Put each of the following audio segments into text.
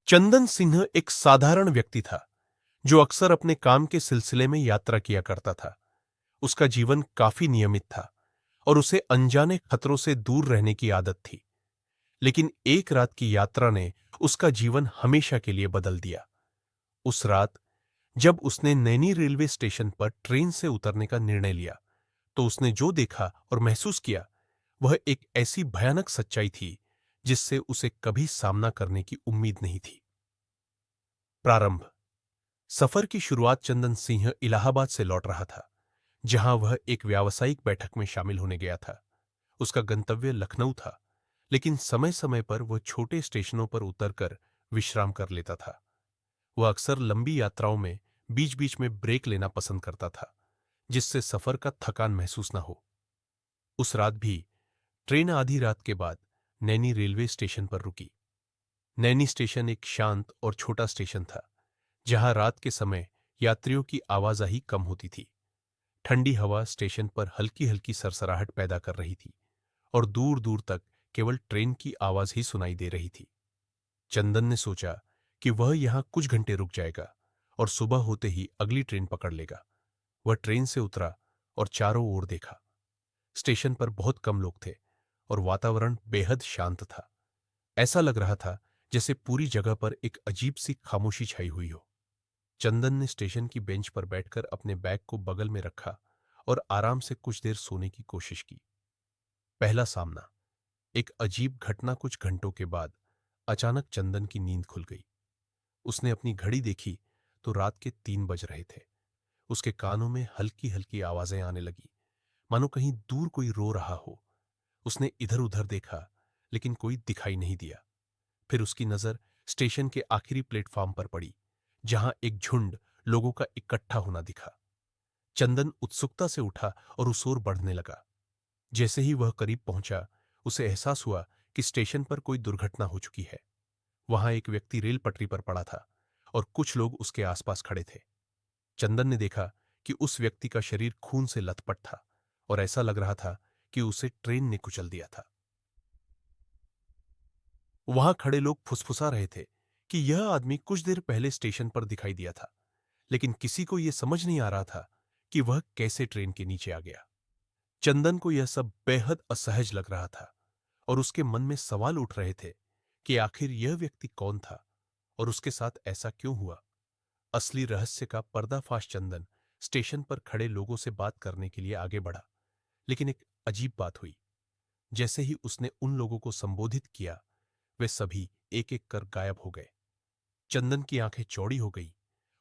चंदन सिंह एक साधारण व्यक्ति था जो अक्सर अपने काम के सिलसिले में यात्रा किया करता था। उसका जीवन काफी नियमित था और उसे अनजाने खतरों से दूर रहने की आदत थी। लेकिन एक रात की यात्रा ने उसका जीवन हमेशा के लिए बदल दिया। उस रात जब उसने नैनी रेलवे स्टेशन पर ट्रेन से उतरने का निर्णय लिया, तो उसने जो देखा और महसूस किया वह एक ऐसी भयानक सच्चाई थी जिससे उसे कभी सामना करने की उम्मीद नहीं थी। प्रारंभ। सफर की शुरुआत चंदन सिंह इलाहाबाद से लौट रहा था, जहां वह एक व्यावसायिक बैठक में शामिल होने गया था। उसका गंतव्य लखनऊ था, लेकिन समय समय पर वह छोटे स्टेशनों पर उतरकर विश्राम कर लेता था। वह अक्सर लंबी यात्राओं में बीच बीच में ब्रेक लेना पसंद करता था, जिससे सफर का थकान महसूस न हो। उस रात भी ट्रेन आधी रात के बाद नैनी रेलवे स्टेशन पर रुकी। नैनी स्टेशन एक शांत और छोटा स्टेशन था, जहां रात के समय यात्रियों की आवाजाही कम होती थी। ठंडी हवा स्टेशन पर हल्की हल्की सरसराहट पैदा कर रही थी और दूर दूर तक केवल ट्रेन की आवाज ही सुनाई दे रही थी। चंदन ने सोचा कि वह यहां कुछ घंटे रुक जाएगा और सुबह होते ही अगली ट्रेन पकड़ लेगा। वह ट्रेन से उतरा और चारों ओर देखा। स्टेशन पर बहुत कम लोग थे और वातावरण बेहद शांत था। ऐसा लग रहा था जैसे पूरी जगह पर एक अजीब सी खामोशी छाई हुई हो। चंदन ने स्टेशन की बेंच पर बैठकर अपने बैग को बगल में रखा और आराम से कुछ देर सोने की कोशिश की। पहला सामना। एक अजीब घटना। कुछ घंटों के बाद अचानक चंदन की नींद खुल गई। उसने अपनी घड़ी देखी तो रात के 3 बज रहे थे। उसके कानों में हल्की हल्की आवाजें आने लगी, मानो कहीं दूर कोई रो रहा हो। उसने इधर उधर देखा, लेकिन कोई दिखाई नहीं दिया। फिर उसकी नजर स्टेशन के आखिरी प्लेटफॉर्म पर पड़ी, जहां एक झुंड लोगों का इकट्ठा होना दिखा। चंदन उत्सुकता से उठा और उस ओर बढ़ने लगा। जैसे ही वह करीब पहुंचा, उसे एहसास हुआ कि स्टेशन पर कोई दुर्घटना हो चुकी है। वहां एक व्यक्ति रेल पटरी पर पड़ा था और कुछ लोग उसके आसपास खड़े थे। चंदन ने देखा कि उस व्यक्ति का शरीर खून से लथपथ था और ऐसा लग रहा था कि उसे ट्रेन ने कुचल दिया था। वहां खड़े लोग फुसफुसा रहे थे कि यह आदमी कुछ देर पहले स्टेशन पर दिखाई दिया था, लेकिन किसी को यह समझ नहीं आ रहा था कि वह कैसे ट्रेन के नीचे आ गया। चंदन को यह सब बेहद असहज लग रहा था और उसके मन में सवाल उठ रहे थे कि आखिर यह व्यक्ति कौन था और उसके साथ ऐसा क्यों हुआ। असली रहस्य का पर्दाफाश। चंदन स्टेशन पर खड़े लोगों से बात करने के लिए आगे बढ़ा, लेकिन एक अजीब बात हुई। जैसे ही उसने उन लोगों को संबोधित किया, वे सभी एक एक कर गायब हो गए। चंदन की आंखें चौड़ी हो गई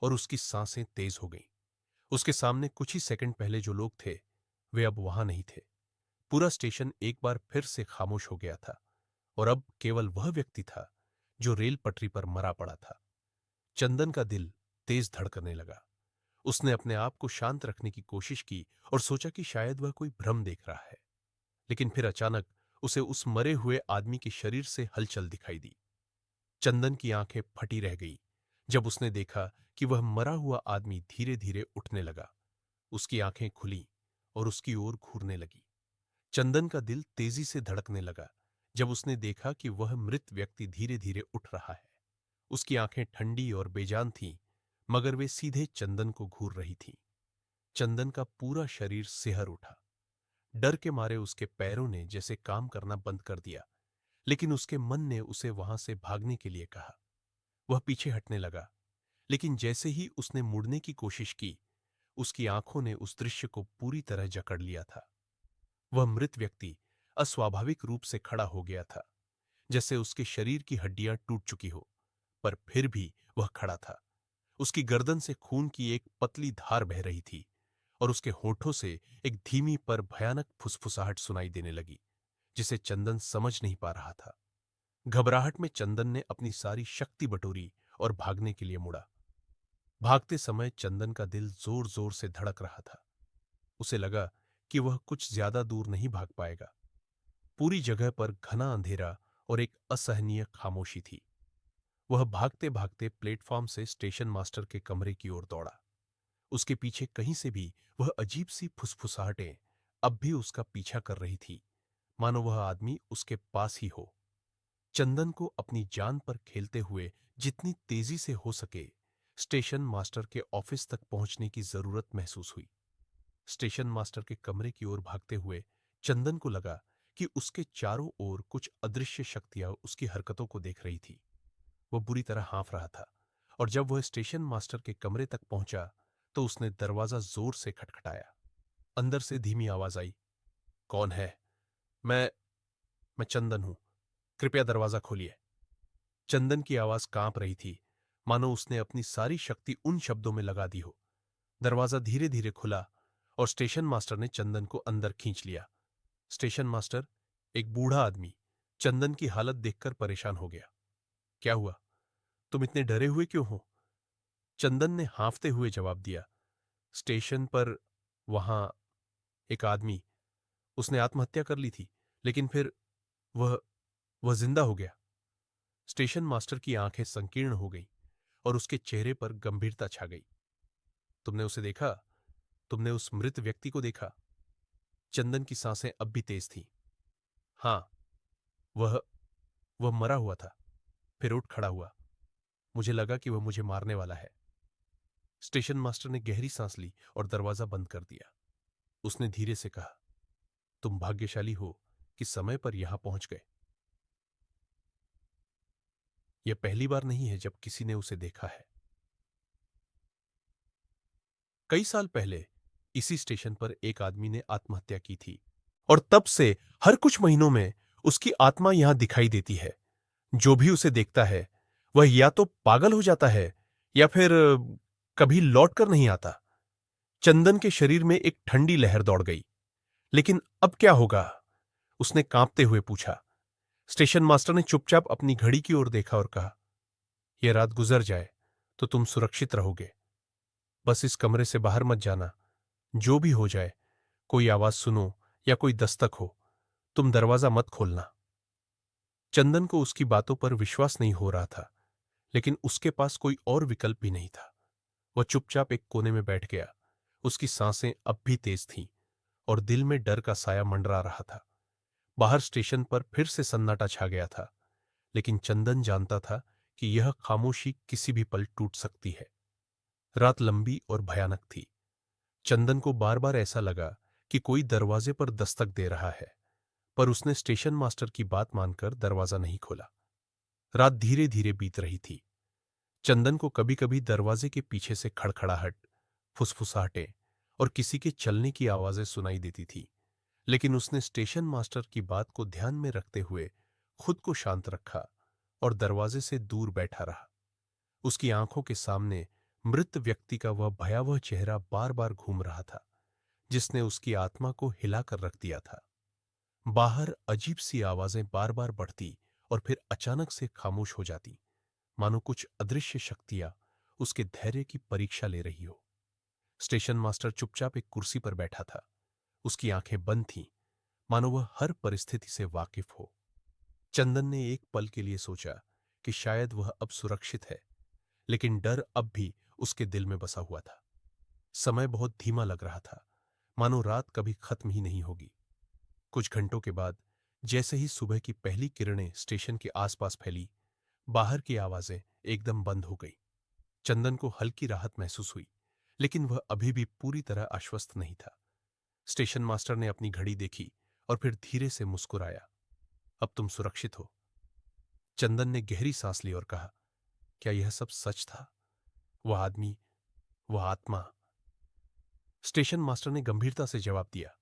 और उसकी सांसें तेज हो गईं। उसके सामने कुछ ही सेकंड पहले जो लोग थे, वे अब वहां नहीं थे। पूरा स्टेशन एक बार फिर से खामोश हो गया था और अब केवल वह व्यक्ति था जो रेल पटरी पर मरा पड़ा था। चंदन का दिल तेज धड़कने लगा। उसने अपने आप को शांत रखने की कोशिश की और सोचा कि शायद वह कोई भ्रम देख रहा है। लेकिन फिर अचानक उसे उस मरे हुए आदमी के शरीर से हलचल दिखाई दी। चंदन की आंखें फटी रह गई जब उसने देखा कि वह मरा हुआ आदमी धीरे धीरे उठने लगा। उसकी आंखें खुली और उसकी ओर घूरने लगी। चंदन का दिल तेजी से धड़कने लगा जब उसने देखा कि वह मृत व्यक्ति धीरे धीरे उठ रहा है। उसकी आंखें ठंडी और बेजान थीं, मगर वे सीधे चंदन को घूर रही थीं। चंदन का पूरा शरीर सिहर उठा। डर के मारे उसके पैरों ने जैसे काम करना बंद कर दिया, लेकिन उसके मन ने उसे वहां से भागने के लिए कहा। वह पीछे हटने लगा, लेकिन जैसे ही उसने मुड़ने की कोशिश की, उसकी आंखों ने उस दृश्य को पूरी तरह जकड़ लिया था। वह मृत व्यक्ति अस्वाभाविक रूप से खड़ा हो गया था, जैसे उसके शरीर की हड्डियां टूट चुकी हो, पर फिर भी वह खड़ा था। उसकी गर्दन से खून की एक पतली धार बह रही थी और उसके होठों से एक धीमी पर भयानक फुसफुसाहट सुनाई देने लगी, जिसे चंदन समझ नहीं पा रहा था। घबराहट में चंदन ने अपनी सारी शक्ति बटोरी और भागने के लिए मुड़ा। भागते समय चंदन का दिल जोर जोर से धड़क रहा था। उसे लगा कि वह कुछ ज्यादा दूर नहीं भाग पाएगा। पूरी जगह पर घना अंधेरा और एक असहनीय खामोशी थी। वह भागते भागते प्लेटफॉर्म से स्टेशन मास्टर के कमरे की ओर दौड़ा। उसके पीछे कहीं से भी वह अजीब सी फुसफुसाहटें अब भी उसका पीछा कर रही थी, मानो वह आदमी उसके पास ही हो। चंदन को अपनी जान पर खेलते हुए जितनी तेजी से हो सके स्टेशन मास्टर के ऑफिस तक पहुंचने की जरूरत महसूस हुई। स्टेशन मास्टर के कमरे की ओर भागते हुए चंदन को लगा कि उसके चारों ओर कुछ अदृश्य शक्तियां उसकी हरकतों को देख रही थी। वह बुरी तरह हाँफ रहा था और जब वह स्टेशन मास्टर के कमरे तक पहुंचा तो उसने दरवाजा जोर से खटखटाया। अंदर से धीमी आवाज आई, कौन है? मैं मैं चंदन हूं, कृपया दरवाजा खोलिए। चंदन की आवाज कांप रही थी, मानो उसने अपनी सारी शक्ति उन शब्दों में लगा दी हो। दरवाजा धीरे धीरे खुला और स्टेशन मास्टर ने चंदन को अंदर खींच लिया। स्टेशन मास्टर, एक बूढ़ा आदमी, चंदन की हालत देखकर परेशान हो गया। क्या हुआ? तुम इतने डरे हुए क्यों हो? चंदन ने हाँफते हुए जवाब दिया, स्टेशन पर वहां एक आदमी, उसने आत्महत्या कर ली थी, लेकिन फिर वह वह जिंदा हो गया। स्टेशन मास्टर की आंखें संकीर्ण हो गईं और उसके चेहरे पर गंभीरता छा गई। तुमने उसे देखा? तुमने उस मृत व्यक्ति को देखा? चंदन की सांसें अब भी तेज थीं। हां, वह वह मरा हुआ था। फिर उठ खड़ा हुआ। मुझे लगा कि वह मुझे मारने वाला है। स्टेशन मास्टर ने गहरी सांस ली और दरवाजा बंद कर दिया। उसने धीरे से कहा, तुम भाग्यशाली हो कि समय पर यहां पहुंच गए। यह पहली बार नहीं है जब किसी ने उसे देखा है। कई साल पहले इसी स्टेशन पर एक आदमी ने आत्महत्या की थी और तब से हर कुछ महीनों में उसकी आत्मा यहां दिखाई देती है। जो भी उसे देखता है वह या तो पागल हो जाता है या फिर कभी लौट कर नहीं आता। चंदन के शरीर में एक ठंडी लहर दौड़ गई। लेकिन अब क्या होगा? उसने कांपते हुए पूछा। स्टेशन मास्टर ने चुपचाप अपनी घड़ी की ओर देखा और कहा, यह रात गुजर जाए तो तुम सुरक्षित रहोगे। बस इस कमरे से बाहर मत जाना। जो भी हो जाए, कोई आवाज सुनो या कोई दस्तक हो, तुम दरवाजा मत खोलना। चंदन को उसकी बातों पर विश्वास नहीं हो रहा था, लेकिन उसके पास कोई और विकल्प भी नहीं था। वह चुपचाप एक कोने में बैठ गया। उसकी सांसें अब भी तेज थीं और दिल में डर का साया मंडरा रहा था। बाहर स्टेशन पर फिर से सन्नाटा छा गया था, लेकिन चंदन जानता था कि यह खामोशी किसी भी पल टूट सकती है। रात लंबी और भयानक थी। चंदन को बार बार ऐसा लगा कि कोई दरवाजे पर दस्तक दे रहा है, पर उसने स्टेशन मास्टर की बात मानकर दरवाजा नहीं खोला। रात धीरे धीरे बीत रही थी। चंदन को कभी कभी दरवाजे के पीछे से खड़खड़ाहट, फुसफुसाहटें और किसी के चलने की आवाजें सुनाई देती थी, लेकिन उसने स्टेशन मास्टर की बात को ध्यान में रखते हुए खुद को शांत रखा और दरवाजे से दूर बैठा रहा। उसकी आंखों के सामने मृत व्यक्ति का वह भयावह चेहरा बार बार घूम रहा था, जिसने उसकी आत्मा को हिलाकर रख दिया था। बाहर अजीब सी आवाजें बार बार बढ़ती और फिर अचानक से खामोश हो जाती, मानो कुछ अदृश्य शक्तियां उसके धैर्य की परीक्षा ले रही हो। स्टेशन मास्टर चुपचाप एक कुर्सी पर बैठा था। उसकी आंखें बंद थीं, मानो वह हर परिस्थिति से वाकिफ हो। चंदन ने एक पल के लिए सोचा कि शायद वह अब सुरक्षित है, लेकिन डर अब भी उसके दिल में बसा हुआ था। समय बहुत धीमा लग रहा था, मानो रात कभी खत्म ही नहीं होगी। कुछ घंटों के बाद जैसे ही सुबह की पहली किरणें स्टेशन के आसपास फैली, बाहर की आवाजें एकदम बंद हो गई। चंदन को हल्की राहत महसूस हुई, लेकिन वह अभी भी पूरी तरह आश्वस्त नहीं था। स्टेशन मास्टर ने अपनी घड़ी देखी और फिर धीरे से मुस्कुराया। अब तुम सुरक्षित हो। चंदन ने गहरी सांस ली और कहा, क्या यह सब सच था? वह आदमी, वह आत्मा? स्टेशन मास्टर ने गंभीरता से जवाब दिया,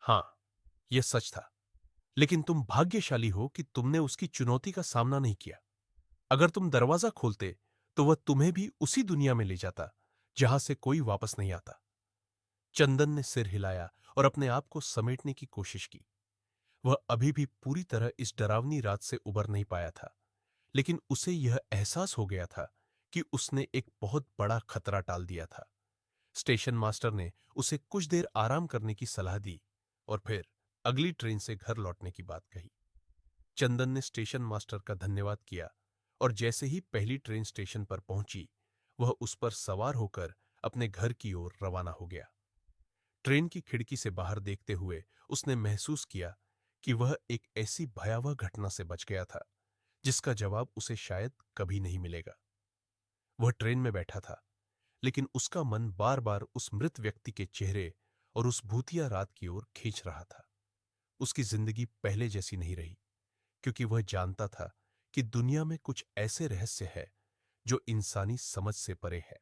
हां, यह सच था, लेकिन तुम भाग्यशाली हो कि तुमने उसकी चुनौती का सामना नहीं किया। अगर तुम दरवाजा खोलते तो वह तुम्हें भी उसी दुनिया में ले जाता जहां से कोई वापस नहीं आता। चंदन ने सिर हिलाया और अपने आप को समेटने की कोशिश की। वह अभी भी पूरी तरह इस डरावनी रात से उबर नहीं पाया था, लेकिन उसे यह एहसास हो गया था कि उसने एक बहुत बड़ा खतरा टाल दिया था। स्टेशन मास्टर ने उसे कुछ देर आराम करने की सलाह दी और फिर अगली ट्रेन से घर लौटने की बात कही। चंदन ने स्टेशन मास्टर का धन्यवाद किया और जैसे ही पहली ट्रेन स्टेशन पर पहुंची, वह उस पर सवार होकर अपने घर की ओर रवाना हो गया। ट्रेन की खिड़की से बाहर देखते हुए उसने महसूस किया कि वह एक ऐसी भयावह घटना से बच गया था जिसका जवाब उसे शायद कभी नहीं मिलेगा। वह ट्रेन में बैठा था, लेकिन उसका मन बार बार उस मृत व्यक्ति के चेहरे और उस भूतिया रात की ओर खींच रहा था। उसकी जिंदगी पहले जैसी नहीं रही, क्योंकि वह जानता था कि दुनिया में कुछ ऐसे रहस्य है जो इंसानी समझ से परे है।